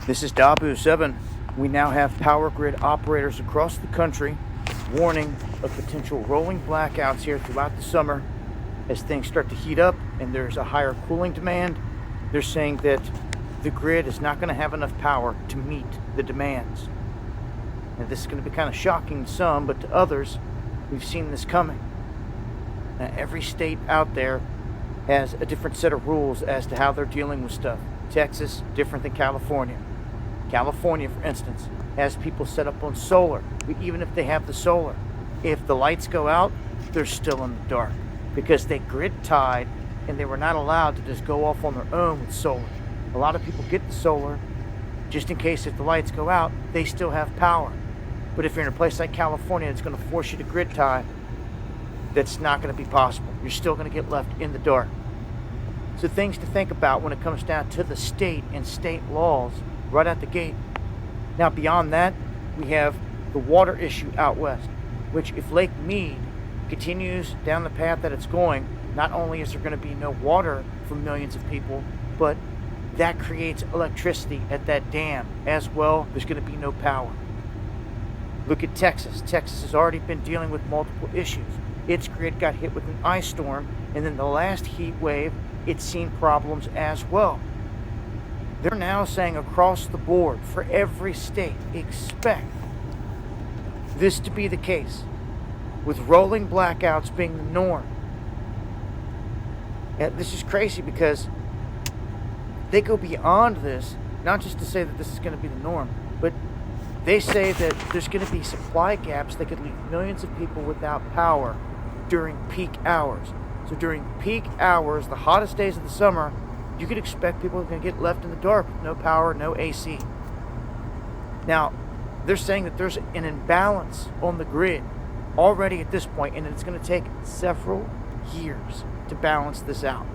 This is Dabu7. We now have power grid operators across the country warning of potential rolling blackouts here throughout the summer as things start to heat up and there's a higher cooling demand. They're saying that the grid is not going to have enough power to meet the demands. Now, this is going to be kind of shocking to some, but to others, we've seen this coming. Now, every state out there has a different set of rules as to how they're dealing with stuff. Texas, different than California. California, for instance, has people set up on solar. But even if they have the solar, if the lights go out, they're still in the dark because they grid tied and they were not allowed to just go off on their own with solar. A lot of people get the solar just in case if the lights go out, they still have power. But if you're in a place like California, it's going to force you to grid tie. That's not going to be possible. You're still going to get left in the dark. So things to think about when it comes down to the state and state laws right out the gate. Now beyond that, we have the water issue out west, which if Lake Mead continues down the path that it's going, not only is there going to be no water for millions of people, but that creates electricity at that dam as well. There's going to be no power. Look at Texas. Texas has already been dealing with multiple issues. Its grid got hit with an ice storm, and then the last heat wave, it's seen problems as well. They're now saying across the board for every state, expect this to be the case, with rolling blackouts being the norm. And this is crazy because they go beyond this, not just to say that this is going to be the norm, but they say that there's going to be supply gaps that could leave millions of people without power during peak hours. So during peak hours, the hottest days of the summer, you could expect people are going to get left in the dark with no power, no AC. Now, they're saying that there's an imbalance on the grid already at this point, and it's going to take several years to balance this out.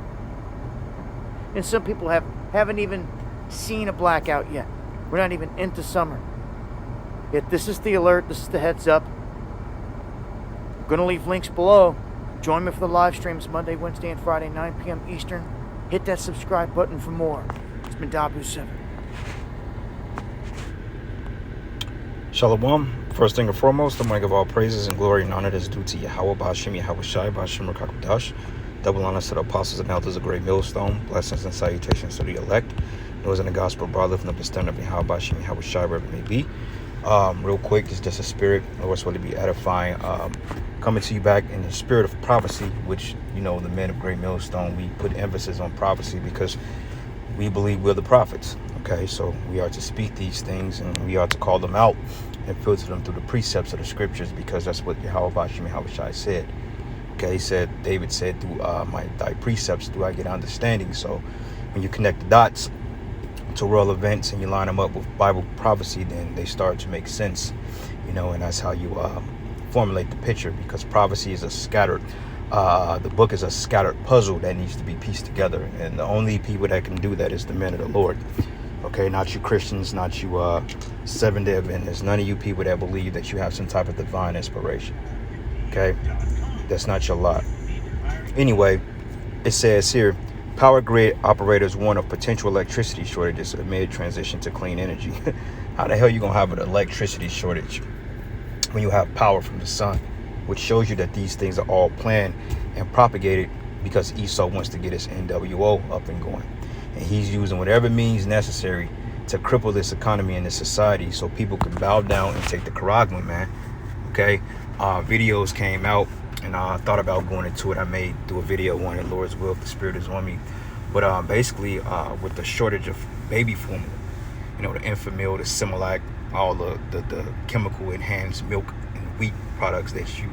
And some people haven't even seen a blackout yet. We're not even into summer. Yet this is the alert, this is the heads up. I'm going to leave links below. Join me for the live streams Monday, Wednesday, and Friday, 9 p.m. Eastern. Hit that subscribe button for more. It's been Dabu7. Shalom. First thing and foremost, I'm going to give all praises and glory and honor that is due to Yahweh, Ba'ashim, Yahweh Shai, Ba'ashim, Rakakadash. Double honors to the apostles and elders of Great Millstone. Blessings and salutations to the elect. Those in the gospel brother from the bestowing of Yahweh, Ba'ashim, Yahweh Shai, wherever it may be. Real quick, it's just a spirit. Lord's will to be edifying. Coming to you back in the spirit of prophecy, which, you know, the men of Great Millstone, we put emphasis on prophecy because we believe we're the prophets. Okay, so we are to speak these things and we are to call them out and filter them through the precepts of the scriptures because that's what Yahweh Ba'ashim Yahweh Shai said. Okay, he said, David said, through thy precepts do I get understanding. So when you connect the dots to world events and you line them up with Bible prophecy, then they start to make sense, you know, and that's how you formulate the picture, because prophecy is a scattered the book is a scattered puzzle that needs to be pieced together, and the only people that can do that is the men of the Lord. Okay, not you Christians, not you Seventh-day Adventists, none of you people that believe that you have some type of divine inspiration. Okay, that's not your lot. Anyway, it says here, power grid operators warn of potential electricity shortages amid transition to clean energy. How the hell you gonna have an electricity shortage when you have power from the sun? Which shows you that these things are all planned and propagated because Esau wants to get his NWO up and going. And he's using whatever means necessary to cripple this economy and this society so people can bow down and take the Karagman, man. Okay? Videos came out and I thought about going into it. I may do a video on it, Lord's will, if the Spirit is on me. But basically, with the shortage of baby formula, you know, the Enfamil, the Similac, all the chemical enhanced milk and wheat products that you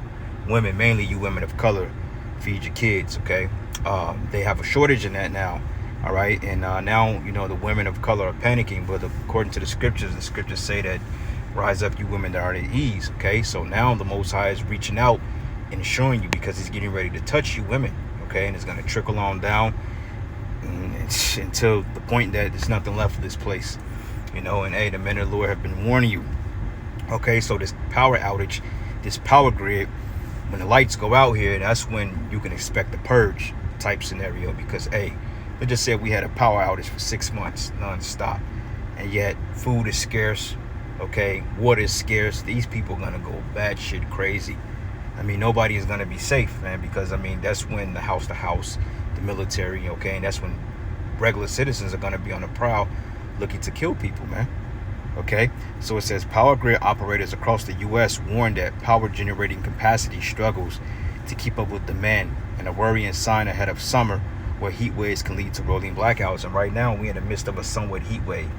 women, mainly you women of color, feed your kids. Okay, they have a shortage in that now. All right, and now, you know, the women of color are panicking, but according to the scriptures say that rise up, you women that are at ease. Okay, so now the Most High is reaching out and showing you, because he's getting ready to touch you women. Okay, and it's going to trickle on down until the point that there's nothing left of this place. You know, and hey, the men of the Lord have been warning you. Okay, so this power outage, this power grid, when the lights go out here, that's when you can expect the purge type scenario. Because hey, let's just say we had a power outage for 6 months non-stop, and yet food is scarce. Okay, water is scarce. These people are gonna go batshit crazy. I mean, nobody is gonna be safe, man, because I mean that's when the house to house, the military, okay, and that's when regular citizens are gonna be on the prowl, looking to kill people, man. Okay, so it says power grid operators across the U.S. warned that power generating capacity struggles to keep up with demand, and a worrying sign ahead of summer where heat waves can lead to rolling blackouts. And right now we're in the midst of a somewhat heat wave.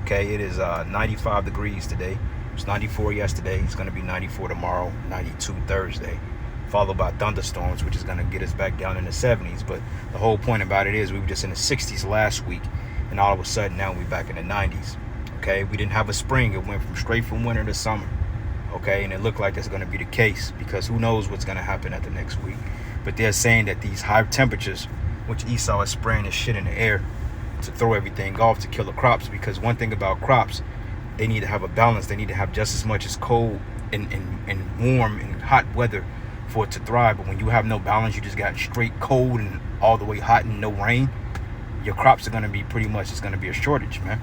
Okay, it is 95 degrees today. It was 94 yesterday. It's going to be 94 tomorrow, 92 Thursday, followed by thunderstorms, which is going to get us back down in the 70s. But the whole point about it is we were just in the 60s last week, and all of a sudden now we're back in the 90s. Okay, we didn't have a spring. It went from winter to summer. Okay, and it looked like that's going to be the case, because who knows what's going to happen at the next week. But they're saying that these high temperatures, which Esau is spraying this shit in the air to throw everything off, to kill the crops, because one thing about crops, they need to have a balance. They need to have just as much as cold and warm and hot weather for it to thrive. But when you have no balance, you just got straight cold and all the way hot and no rain, your crops are going to be pretty much, it's going to be a shortage, man.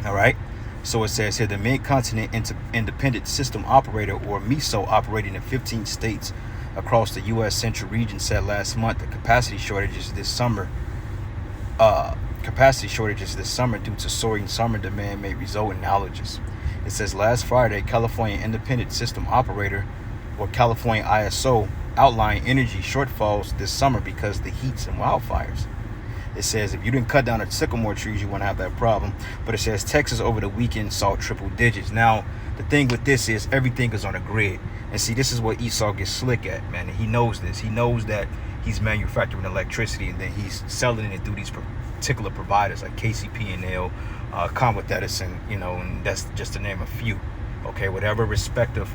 All right. So it says here, the Mid-Continent Independent System Operator, or MISO, operating in 15 states across the U.S. Central Region, said last month that capacity shortages this summer due to soaring summer demand may result in outages. It says last Friday, California Independent System Operator, or California ISO, outlined energy shortfalls this summer because of the heats and wildfires. It says if you didn't cut down the sycamore trees, you won't have that problem. But it says Texas over the weekend saw triple digits. Now, the thing with this is everything is on a grid. And see, this is what Esau gets slick at, man. And he knows this. He knows that he's manufacturing electricity and then he's selling it through these particular providers like KCP&L, Commonwealth Edison, you know, and that's just to name a few. Okay, whatever respective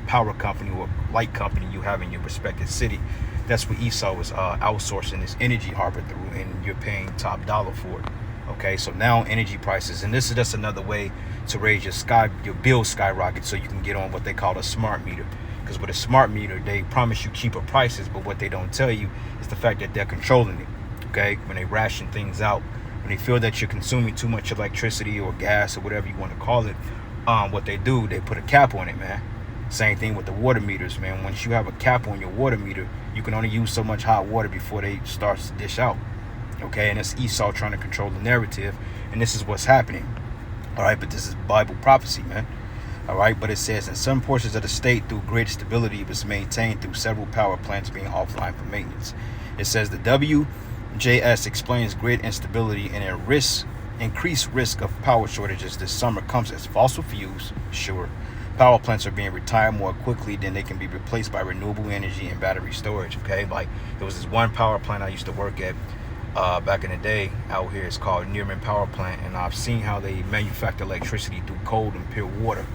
power company or light company you have in your respective city, that's what Esau is outsourcing this energy harbor through, and you're paying top dollar for it. Okay, so now energy prices, and this is just another way to raise your bill skyrocket, so you can get on what they call a smart meter. Because with a smart meter, they promise you cheaper prices, but what they don't tell you is the fact that they're controlling it. Okay, when they ration things out, when they feel that you're consuming too much electricity or gas or whatever you want to call it, what they do, they put a cap on it, man. Same thing with the water meters, man. Once you have a cap on your water meter, you can only use so much hot water before they start to dish out. Okay, and it's Esau trying to control the narrative, and this is what's happening. All right, but this is Bible prophecy, man. All right, but it says in some portions of the state, through grid stability, was maintained through several power plants being offline for maintenance. It says the WJS explains grid instability and increased risk of power shortages this summer comes as fossil fuels, sure, power plants are being retired more quickly than they can be replaced by renewable energy and battery storage. Okay, like there was this one power plant I used to work at back in the day out here. It's called Nearman Power Plant, and I've seen how they manufacture electricity through cold and pure water.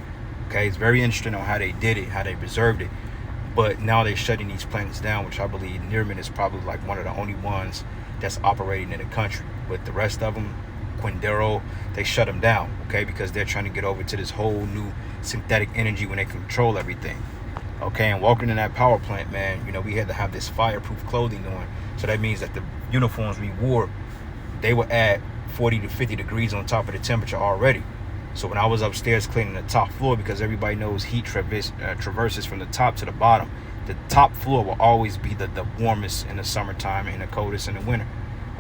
Okay, it's very interesting on how they did it, how they preserved it. But now they're shutting these plants down, which I believe Nearman is probably like one of the only ones that's operating in the country. But the rest of them, Quindaro, they shut them down, okay, because they're trying to get over to this whole new synthetic energy when they control everything. Okay, and walking in that power plant, man, you know, we had to have this fireproof clothing on. So that means that the uniforms we wore, they were at 40 to 50 degrees on top of the temperature already. So when I was upstairs cleaning the top floor, because everybody knows heat traverses from the top to the bottom, the top floor will always be the warmest in the summertime and the coldest in the winter.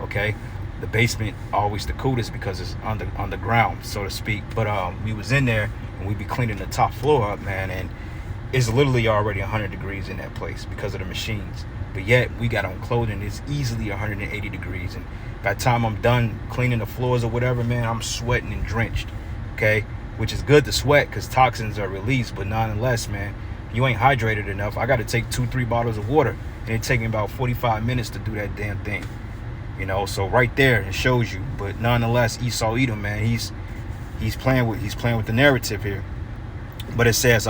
Okay, the basement always the coolest because it's on the ground, so to speak. But we was in there and we be cleaning the top floor up, man, and it's literally already 100 degrees in that place because of the machines. But yet we got on clothing, it's easily 180 degrees, and by the time I'm done cleaning the floors or whatever, man, I'm sweating and drenched. Okay, which is good to sweat because toxins are released, but nonetheless, man, you ain't hydrated enough. I got to take 2-3 bottles of water, and it takes me about 45 minutes to do that damn thing. You know, so right there it shows you. But nonetheless, Esau Edom, man, he's playing with the narrative here. But it says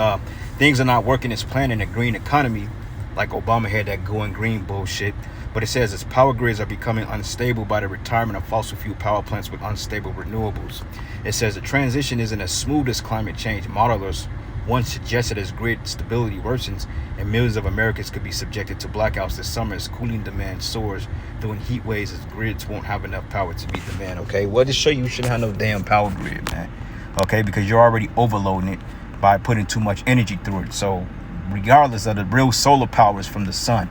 things are not working as planned in the green economy, like Obama had that going green bullshit. But it says its power grids are becoming unstable by the retirement of fossil fuel power plants with unstable renewables. It says the transition isn't as smooth as climate change modelers One suggested as grid stability worsens and millions of Americans could be subjected to blackouts this summer as cooling demand soars during heat waves as grids won't have enough power to meet demand. Okay, well, to show you shouldn't have no damn power grid, man. Okay, because you're already overloading it by putting too much energy through it. So regardless of the real solar power is from the sun.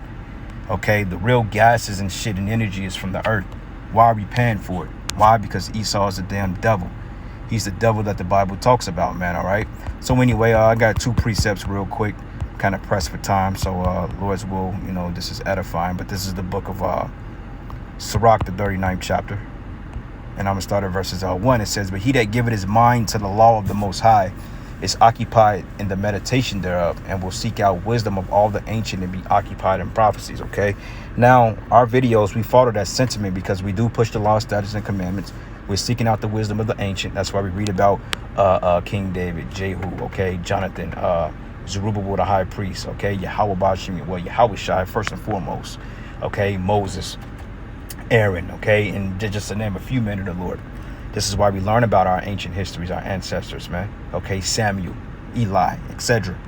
Okay, the real gases and shit and energy is from the earth. Why are we paying for it? Why? Because Esau is a damn devil. He's the devil that the Bible talks about, man. All right. So anyway, I got 2 precepts real quick, kind of pressed for time. So Lord's will, this is edifying. But this is the book of Sirach, the 39th chapter. And I'm going to start at verses 1. It says, but he that giveth his mind to the law of the Most High is occupied in the meditation thereof, and will seek out wisdom of all the ancient and be occupied in prophecies. Okay. Now, our videos, we follow that sentiment because we do push the law, statutes, and commandments. We're seeking out the wisdom of the ancient. That's why we read about King David, Jehu, okay, Jonathan, Zerubbabel the high priest, okay, Yahweh Bashim, well, Yahweh Shai, first and foremost, okay, Moses, Aaron, okay, and just to name a few men of the Lord. This is why we learn about our ancient histories, our ancestors, man, okay, Samuel, Eli, etc.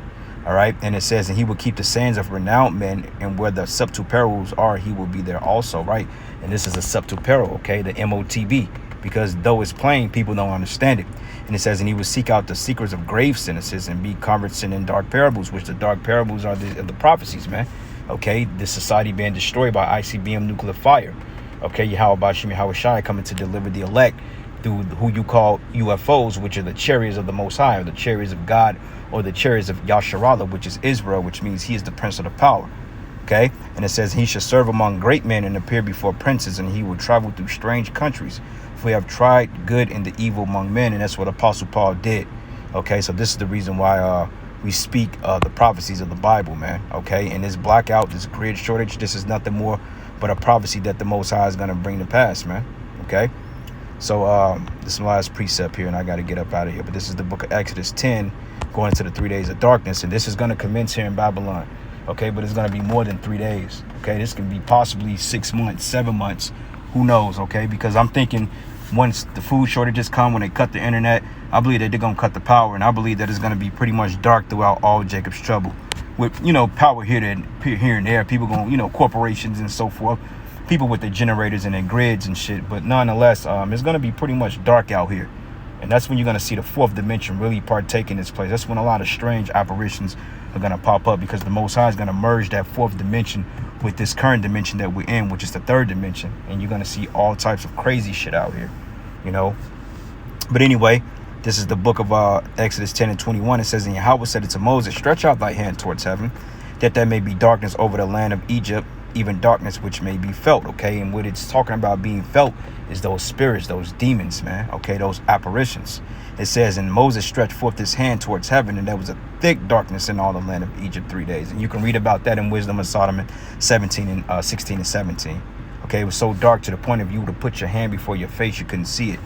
All right, and it says, and he will keep the sayings of renowned men, and where the subtuperals are, he will be there also, right? And this is a subtuperal, okay, the MOTB. Because though it's plain, people don't understand it. And it says, and he will seek out the secrets of grave sentences and be conversant in dark parables, which the dark parables are the prophecies, man. Okay, this society being destroyed by ICBM nuclear fire. Okay, Yahweh Bashim, Yahweh Shai coming to deliver the elect through who you call UFOs, which are the chariots of the Most High, or the chariots of God, or the chariots of Yasharallah, which is Israel, which means he is the prince of the power. Okay, and it says he should serve among great men and appear before princes, and he will travel through strange countries. For we have tried good and the evil among men, and that's what Apostle Paul did. Okay, so this is the reason why we speak the prophecies of the Bible, man. Okay, and this blackout, this grid shortage, this is nothing more but a prophecy that the Most High is going to bring to pass, man. Okay, so this is my last precept here, and I got to get up out of here. But this is the book of Exodus 10, going into the 3 days of darkness, and this is going to commence here in Babylon. Okay, but it's going to be more than 3 days. Okay, this can be possibly 6 months, 7 months. Who knows? Okay, because I'm thinking once the food shortages come, when they cut the internet, I believe that they're going to cut the power. And I believe that it's going to be pretty much dark throughout all Jacob's trouble. With, power here and there. People going, corporations and so forth. People with their generators and their grids and shit. But nonetheless, it's going to be pretty much dark out here. And that's when you're going to see the 4th dimension really partake in this place. That's when a lot of strange apparitions are going to pop up, because the Most High is going to merge that 4th dimension with this current dimension that we're in, which is the 3rd dimension. And you're going to see all types of crazy shit out here, But anyway, this is the book of Exodus 10 and 21. It says, and Yahweh said it to Moses, stretch out thy hand towards heaven, that there may be darkness over the land of Egypt, even darkness which may be felt. Okay, and what it's talking about being felt is those spirits, those demons, man. Okay, those apparitions. It says, and Moses stretched forth his hand towards heaven, and there was a thick darkness in all the land of Egypt 3 days. And you can read about that in Wisdom of Solomon 17 and 16 and 17. Okay, it was so dark to the point of you to put your hand before your face, you couldn't see it.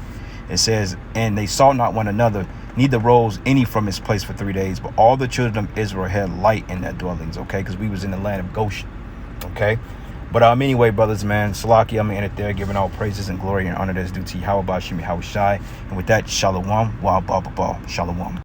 It says, and they saw not one another, neither rose any from his place for 3 days, but all the children of Israel had light in their dwellings. Okay, because we was in the land of Goshen. Okay, but anyway, brothers, man, Salaki, I'm in it there, giving all praises and glory and honor that is due to Yahweh Bashim, Yahweh Shai. And with that, Shalom, Shalom.